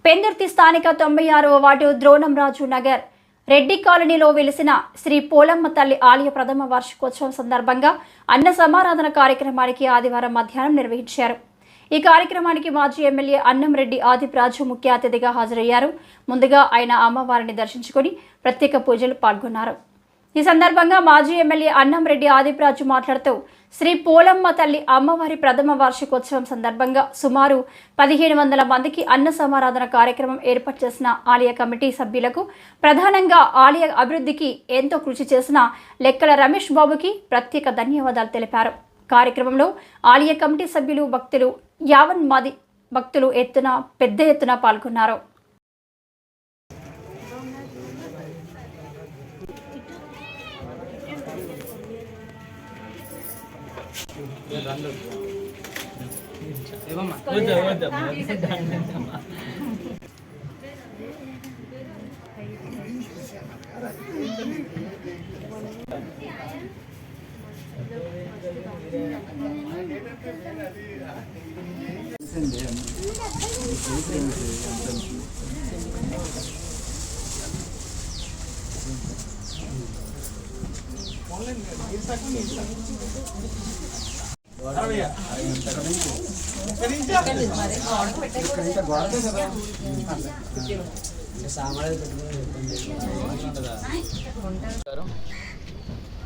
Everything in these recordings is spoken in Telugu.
పెందుర్తి స్థానిక 96వ వార్డు ద్రోణంరాజు నగర్ రెడ్డి కాలనీలో వెలిసిన శ్రీ పోలమ్మ తల్లి ఆలయ ప్రథమ వార్షికోత్సవం సందర్భంగా అన్న సమారాధన కార్యక్రమానికి ఆదివారం మధ్యాహ్నం నిర్వహించారు. ఈ కార్యక్రమానికి మాజీ ఎమ్మెల్యే అన్నంరెడ్డి ఆదిప్రాజు ముఖ్య అతిథిగా హాజరయ్యారు. ముందుగా ఆయన అమ్మవారిని దర్శించుకొని ప్రత్యేక పూజలు పాల్గొన్నారు. ఈ సందర్భంగా మాజీ ఎమ్మెల్యే అన్నంరెడ్డి ఆదిప్రాజు మాట్లాడుతూ శ్రీ పోలమ్మ తల్లి అమ్మవారి ప్రథమ వార్షికోత్సవం సందర్భంగా సుమారు 1500 మందికి అన్న సమారాధన కార్యక్రమం ఏర్పాటు చేసిన ఆలయ కమిటీ సభ్యులకు, ప్రధానంగా ఆలయ అభివృద్ధికి ఎంతో కృషి చేసిన లెక్కల రమేష్ బాబుకి ప్రత్యేక ధన్యవాదాలు తెలిపారు. కార్యక్రమంలో ఆలయ కమిటీ సభ్యులు, భక్తులు 50 మంది భక్తులు పెద్ద ఎత్తున పాల్గొన్నారు.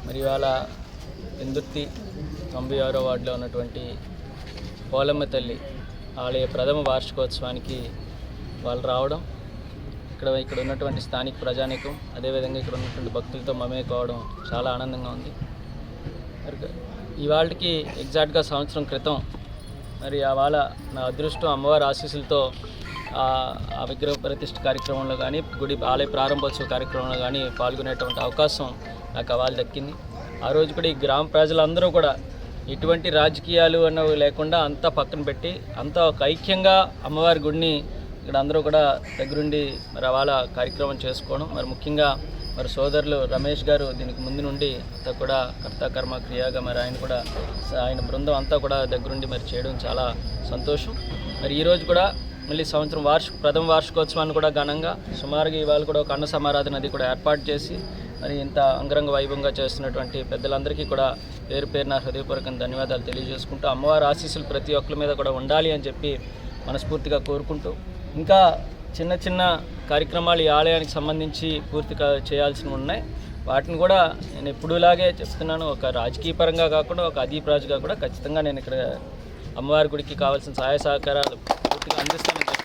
మరి ఇవాళ పెందుర్తి 96వ వార్డులో ఉన్నటువంటి పోలమ్మ తల్లి ఆలయ ప్రథమ వార్షికోత్సవానికి వాళ్ళు రావడం, ఇక్కడ ఉన్నటువంటి స్థానిక ప్రజానీకం, అదేవిధంగా ఇక్కడ ఉన్నటువంటి భక్తులతో మమేకవడం చాలా ఆనందంగా ఉంది. ఇవాళకి ఎగ్జాక్ట్గా సంవత్సరం క్రితం మరి ఇవాళ నా అదృష్టం అమ్మవారి ఆశీస్సులతో ఆ విగ్రహ ప్రతిష్ఠ కార్యక్రమంలో కానీ, గుడి ఆలయ ప్రారంభోత్సవ కార్యక్రమంలో కానీ పాల్గొనేటువంటి అవకాశం నాకు అవాళ దక్కింది. ఆ రోజు కూడా ఈ గ్రామ ప్రజలందరూ కూడా ఎటువంటి రాజకీయాలు అన్నవి లేకుండా అంతా పక్కన పెట్టి అంతా ఒక ఐక్యంగా అమ్మవారి గుడిని ఇక్కడ అందరూ కూడా దగ్గరుండి మరి అవాళ కార్యక్రమం చేసుకోవడం, మరి ముఖ్యంగా మరి సోదరులు రమేష్ గారు దీనికి ముందు నుండి అంతా కూడా కర్త కర్మ క్రియాగా మరి ఆయన బృందం అంతా కూడా దగ్గరుండి మరి చేయడం చాలా సంతోషం. మరి ఈరోజు కూడా మళ్ళీ సంవత్సరం ప్రథమ వార్షికోత్సవాన్ని కూడా ఘనంగా సుమారుగా ఇవాళ కూడా ఒక అన్న సమారాధన అది కూడా ఏర్పాటు చేసి మరి ఇంత అంగరంగ వైభవంగా చేస్తున్నటువంటి పెద్దలందరికీ కూడా పేరు పేరున హృదయపూర్వకంగా ధన్యవాదాలు తెలియజేసుకుంటూ, అమ్మవారి ఆశీస్సులు ప్రతి ఒక్కరి మీద కూడా ఉండాలి అని చెప్పి మనస్ఫూర్తిగా కోరుకుంటూ, ఇంకా చిన్న చిన్న కార్యక్రమాలు ఈ ఆలయానికి సంబంధించి పూర్తిగా చేయాల్సినవి ఉన్నాయి. వాటిని కూడా నేను ఎప్పుడులాగే చెప్తున్నాను, ఒక రాజకీయ పరంగా కాకుండా ఒక అదీప్రాజుగా కూడా ఖచ్చితంగా నేను ఇక్కడ అమ్మవారి గుడికి కావాల్సిన సహాయ సహకారాలు పూర్తిగా అందిస్తానని చెప్పి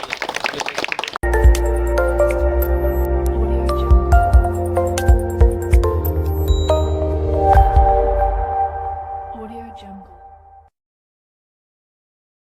Audio Jungle.